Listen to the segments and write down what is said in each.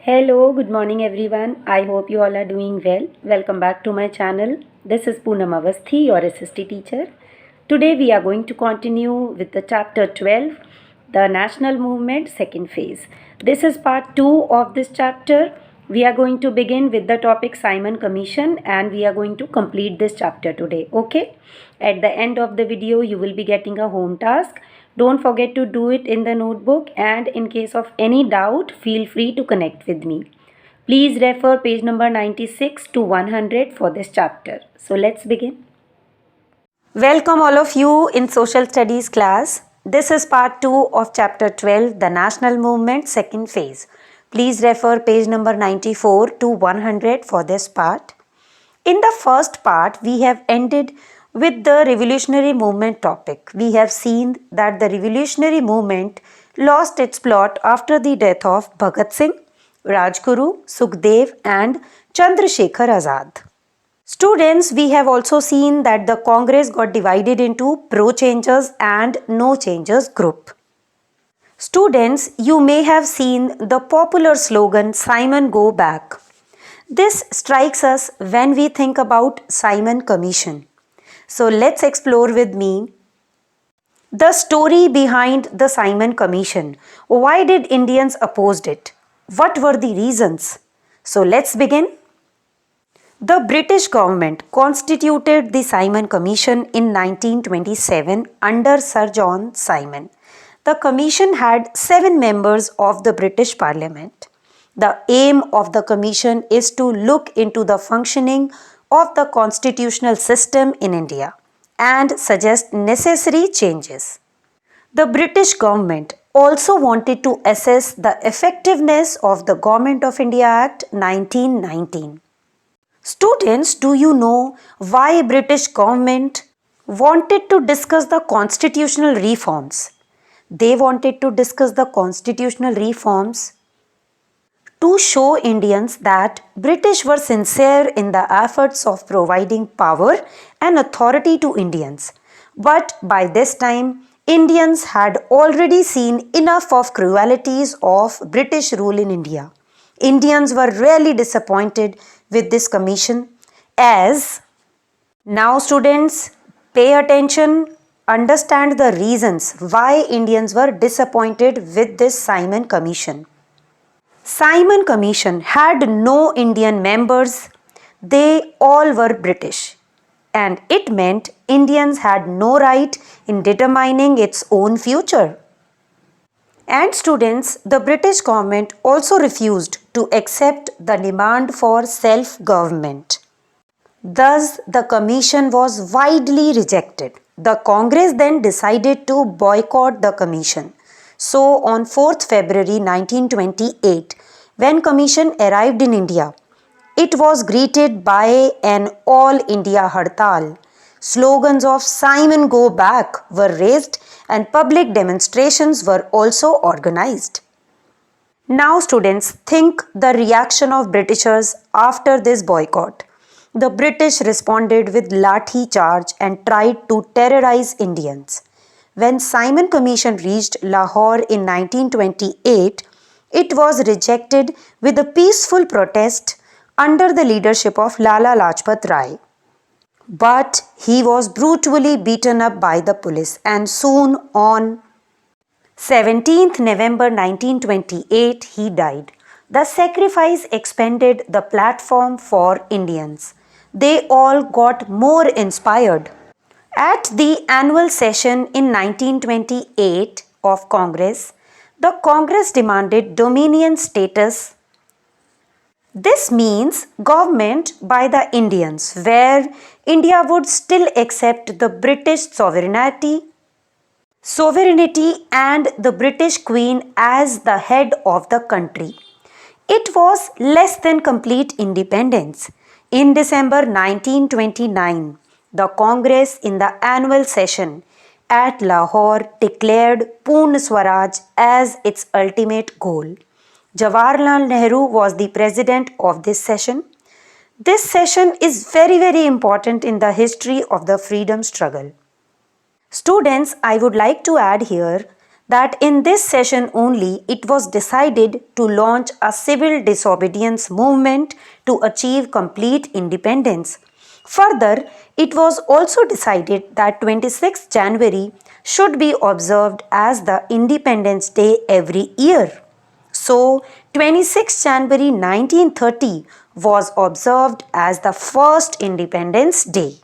Hello, good morning everyone. I hope you all are doing well. Welcome back to my channel. This is Poonam Avasthi, your SST teacher. Today we are going to continue with the chapter 12, the National Movement second phase. This is part 2 of this chapter. We are going to begin with the topic Simon Commission and we are going to complete this chapter today. Okay? At the end of the video, you will be getting a home task. Don't forget to do it in the notebook, and in case of any doubt, feel free to connect with me. Please refer page number 96 to 100 for this chapter. So let's begin. Welcome all of you in Social Studies class. This is part 2 of chapter 12, the National Movement second phase. Please refer page number 94 to 100 for this part. In the first part, we have ended with the revolutionary movement topic. We have seen that the revolutionary movement lost its plot after the death of Bhagat Singh, Rajguru, Sukhdev and Chandrasekhar Azad. Students, we have also seen that the Congress got divided into pro-changers and no-changers group. Students, you may have seen the popular slogan Simon Go Back. This strikes us when we think about Simon Commission. So let's explore with me the story behind the Simon Commission. Why did Indians oppose it? What were the reasons? So let's begin. The British government constituted the Simon Commission in 1927 under Sir John Simon. The commission had 7 members of the British Parliament. The aim of the commission is to look into the functioning of the constitutional system in India and suggest necessary changes. The British government also wanted to assess the effectiveness of the Government of India Act 1919. Students, do you know why British government wanted to discuss the constitutional reforms? They wanted to discuss the constitutional reforms to show Indians that British were sincere in the efforts of providing power and authority to Indians. But by this time, Indians had already seen enough of cruelties of British rule in India. Indians were really disappointed with this commission. As now students, pay attention, understand the reasons why Indians were disappointed with this Simon Commission. Simon Commission had no Indian members. They all were British. And it meant Indians had no right in determining its own future. And students, the British government also refused to accept the demand for self-government. Thus, the commission was widely rejected. The Congress then decided to boycott the commission. So, on 4th February 1928, when commission arrived in India, it was greeted by an all India Hartal. Slogans of Simon Go Back were raised and public demonstrations were also organized. Now students, think the reaction of Britishers after this boycott. The British responded with lathi charge and tried to terrorize Indians. When Simon Commission reached Lahore in 1928, it was rejected with a peaceful protest under the leadership of Lala Lajpat Rai. But he was brutally beaten up by the police, and soon on 17th November 1928 he died. The sacrifice expanded the platform for Indians. They all got more inspired. At the annual session in 1928 of Congress, the Congress demanded dominion status. This means government by the Indians, where India would still accept the British sovereignty and the British Queen as the head of the country. It was less than complete independence. In December 1929, the Congress in the annual session at Lahore declared Purna Swaraj as its ultimate goal. Jawaharlal Nehru was the president of this session. This session is very important in the history of the freedom struggle. Students, I would like to add here that in this session only it was decided to launch a civil disobedience movement to achieve complete independence. Further, it was also decided that 26th January should be observed as the Independence Day every year. So, 26th January 1930 was observed as the first Independence Day.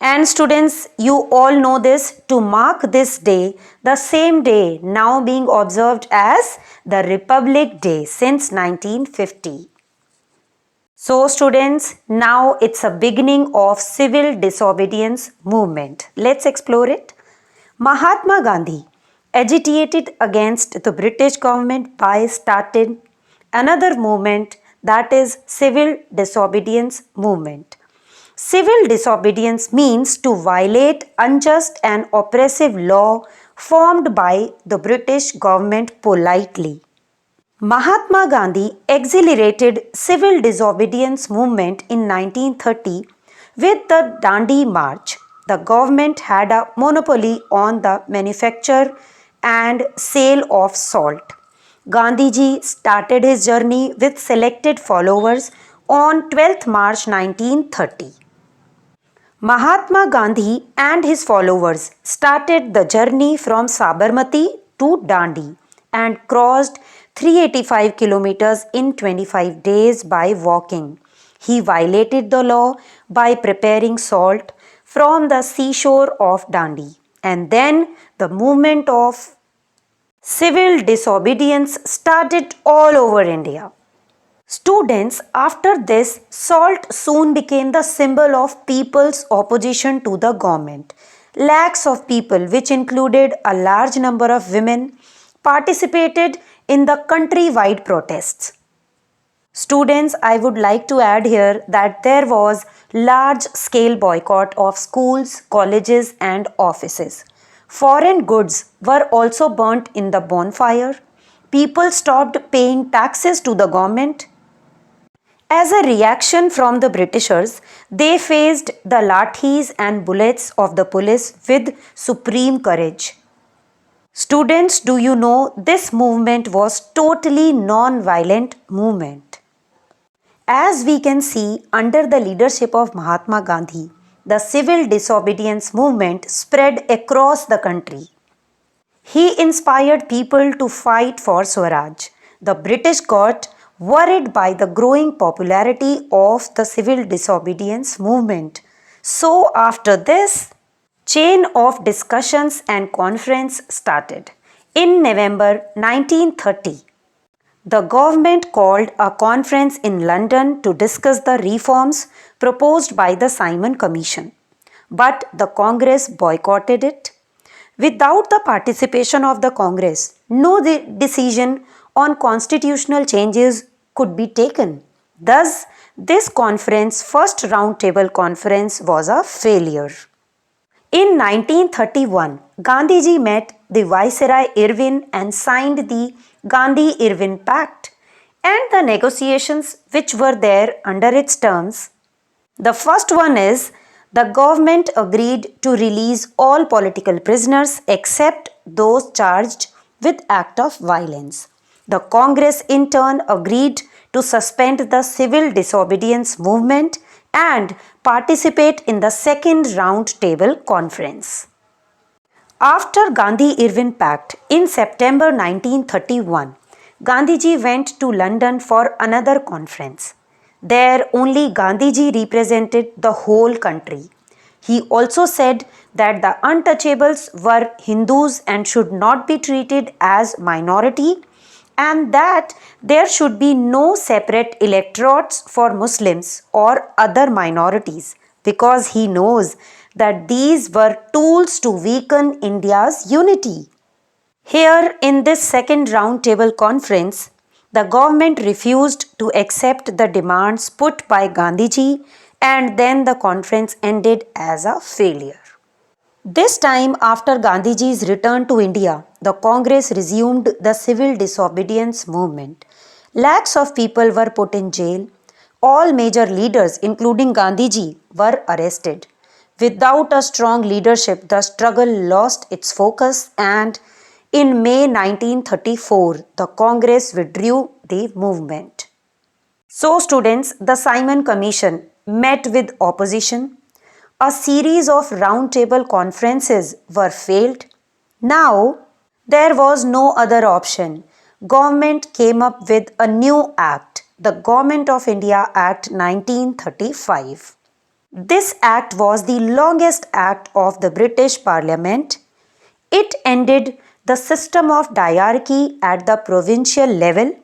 And students, you all know this, to mark this day, the same day now being observed as the Republic Day since 1950. So students, now it's a beginning of civil disobedience movement. Let's explore it. Mahatma Gandhi agitated against the British government by starting another movement, that is civil disobedience movement. Civil disobedience means to violate unjust and oppressive law formed by the British government politely. Mahatma Gandhi accelerated civil disobedience movement in 1930 with the Dandi March. The government had a monopoly on the manufacture and sale of salt. Gandhiji started his journey with selected followers on 12th March 1930. Mahatma Gandhi and his followers started the journey from Sabarmati to Dandi and crossed 385 kilometers in 25 days by walking. He violated the law by preparing salt from the seashore of Dandi, and then the movement of civil disobedience started all over India. Students, after this, salt soon became the symbol of people's opposition to the government. Lakhs of people, which included a large number of women, participated in the country-wide protests. Students, I would like to add here that there was large-scale boycott of schools, colleges and offices. Foreign goods were also burnt in the bonfire. People stopped paying taxes to the government. As a reaction from the Britishers, they faced the lathis and bullets of the police with supreme courage. Students, do you know this movement was totally non-violent movement? As we can see, under the leadership of Mahatma Gandhi, the civil disobedience movement spread across the country. He inspired people to fight for Swaraj. The British got worried by the growing popularity of the civil disobedience movement. So after this, chain of discussions and conference started. In November 1930, the government called a conference in London to discuss the reforms proposed by the Simon Commission. But the Congress boycotted it. Without the participation of the Congress, no decision on constitutional changes could be taken. Thus, this conference, first roundtable conference, was a failure. In 1931, Gandhiji met the Viceroy Irwin and signed the Gandhi-Irwin Pact and the negotiations which were there under its terms. The first one is the government agreed to release all political prisoners except those charged with act of violence. The Congress in turn agreed to suspend the civil disobedience movement and participate in the second round table conference. After Gandhi-Irwin Pact in September 1931, Gandhiji went to London for another conference. There only Gandhiji represented the whole country. He also said that the untouchables were Hindus and should not be treated as minority, and that there should be no separate electorates for Muslims or other minorities, because he knows that these were tools to weaken India's unity. Here in this second roundtable conference, the government refused to accept the demands put by Gandhiji, and then the conference ended as a failure. This time, after Gandhiji's return to India, the Congress resumed the civil disobedience movement. Lakhs of people were put in jail. All major leaders, including Gandhiji, were arrested. Without a strong leadership, the struggle lost its focus and In May 1934, the Congress withdrew the movement. So students, the Simon Commission met with opposition. A series of roundtable conferences were failed. Now, there was no other option. Government came up with a new act, the Government of India Act 1935. This act was the longest act of the British Parliament. It ended the system of diarchy at the provincial level.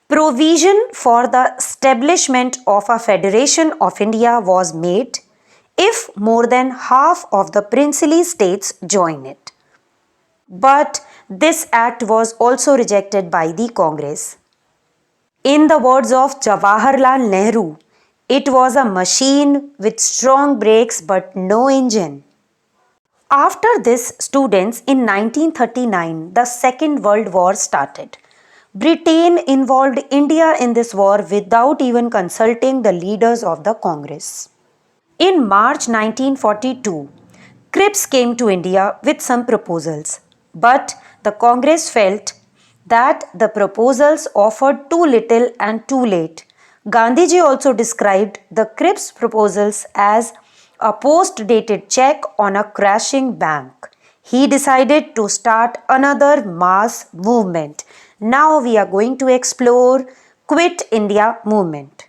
Provision for the establishment of a Federation of India was made if more than half of the princely states join it. But this act was also rejected by the Congress. In the words of Jawaharlal Nehru, it was a machine with strong brakes but no engine. After this, students, in 1939, the Second World War started. Britain involved India in this war without even consulting the leaders of the Congress. In March 1942, Cripps came to India with some proposals, but the Congress felt that the proposals offered too little and too late. Gandhiji also described the Cripps proposals as a post-dated check on a crashing bank. He decided to start another mass movement. Now we are going to explore Quit India movement.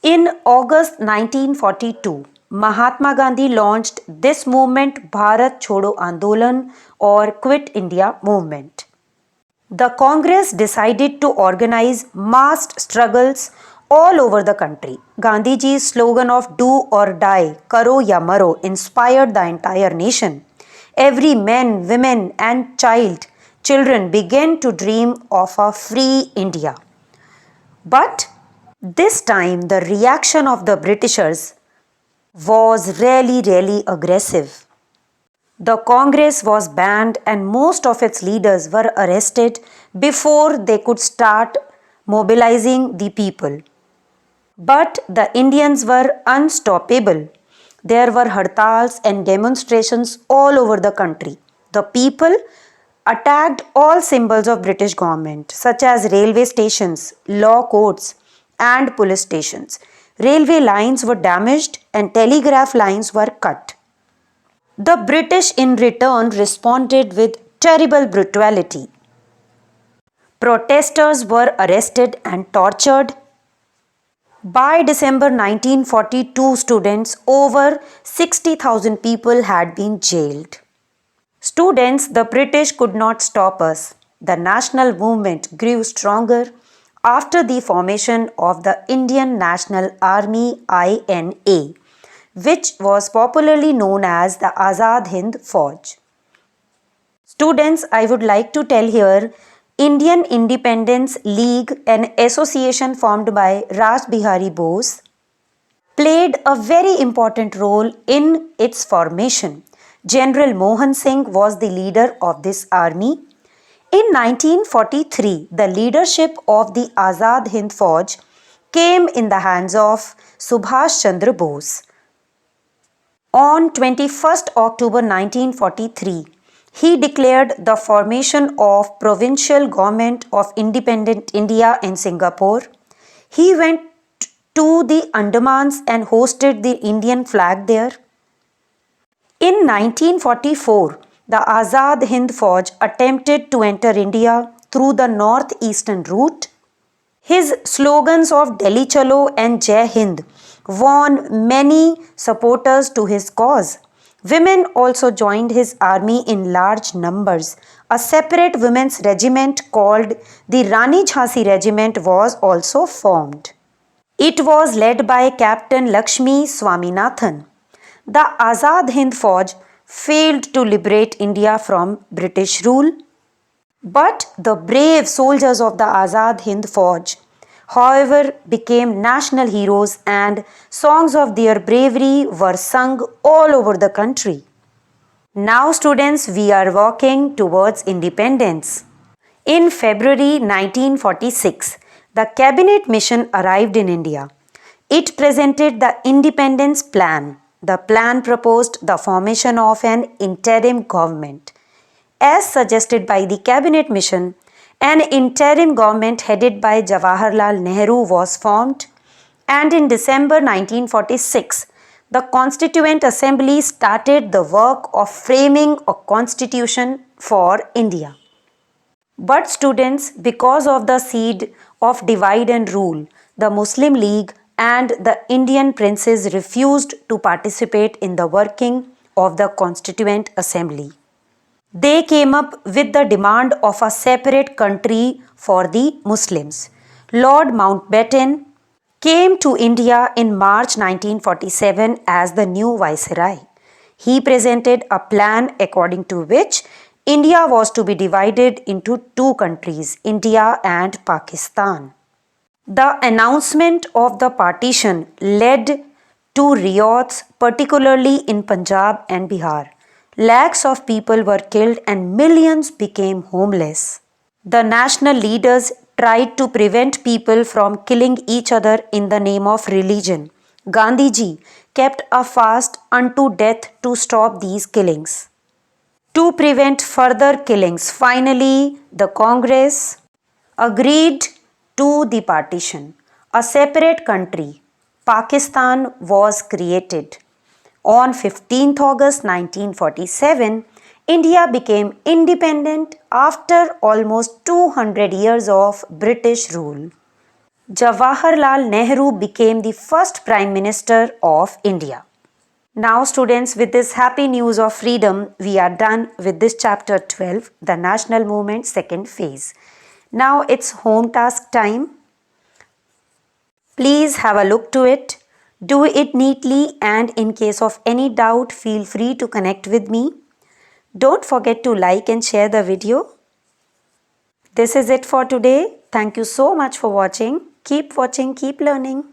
In August 1942, Mahatma Gandhi launched this movement, Bharat Chodo Andolan or Quit India movement. The Congress decided to organize massed struggles all over the country. Gandhiji's slogan of do or die, karo ya maro, inspired the entire nation. Every man, women and children began to dream of a free India. But this time the reaction of the Britishers was really aggressive. The Congress was banned and most of its leaders were arrested before they could start mobilizing the people. But the Indians were unstoppable. There were hartals and demonstrations all over the country. The people attacked all symbols of British government such as railway stations, law courts and police stations. Railway lines were damaged and telegraph lines were cut. The British in return responded with terrible brutality. Protesters were arrested and tortured. By December 1942, students, over 60,000 people had been jailed. Students, the British could not stop us. The national movement grew stronger after the formation of the Indian National Army INA, which was popularly known as the Azad Hind Fauj. Students, I would like to tell here, Indian Independence League, an association formed by Raj Bihari Bose, played a very important role in its formation. General Mohan Singh was the leader of this army. In 1943, the leadership of the Azad Hind Fauj came in the hands of Subhash Chandra Bose. On 21st October 1943, he declared the formation of Provincial Government of Independent India in Singapore. He went to the Andamans and hosted the Indian flag there. In 1944, the Azad Hind Fauj attempted to enter India through the northeastern route. His slogans of Delhi Chalo and Jai Hind won many supporters to his cause. Women also joined his army in large numbers. A separate women's regiment called the Rani Jhansi Regiment was also formed. It was led by Captain Lakshmi Swaminathan. The Azad Hind Fauj failed to liberate India from British rule. But the brave soldiers of the Azad Hind Fauj, however, became national heroes and songs of their bravery were sung all over the country. Now students, we are walking towards independence. In February 1946, the cabinet mission arrived in India. It presented the independence plan. The plan proposed the formation of an interim government. as suggested by the cabinet mission, an interim government headed by Jawaharlal Nehru was formed, and in December 1946, the Constituent Assembly started the work of framing a constitution for India. But students, because of the seed of divide and rule, the Muslim League and the Indian princes refused to participate in the working of the Constituent Assembly. They came up with the demand of a separate country for the Muslims. Lord Mountbatten came to India in March 1947 as the new viceroy. He presented a plan according to which India was to be divided into two countries, India and Pakistan. The announcement of the partition led to riots, particularly in Punjab and Bihar. Lakhs of people were killed and millions became homeless. The national leaders tried to prevent people from killing each other in the name of religion. Gandhiji kept a fast unto death to stop these killings. To prevent further killings, finally, the Congress agreed to the partition. A separate country, Pakistan, was created. On 15th August 1947, India became independent after almost 200 years of British rule. Jawaharlal Nehru became the first Prime Minister of India. Now students, with this happy news of freedom, we are done with this chapter 12, the national movement second phase. Now it's home task time. Please have a look to it. Do it neatly, and in case of any doubt, feel free to connect with me. Don't forget to like and share the video. This is it for today. Thank you so much for watching. Keep watching, keep learning.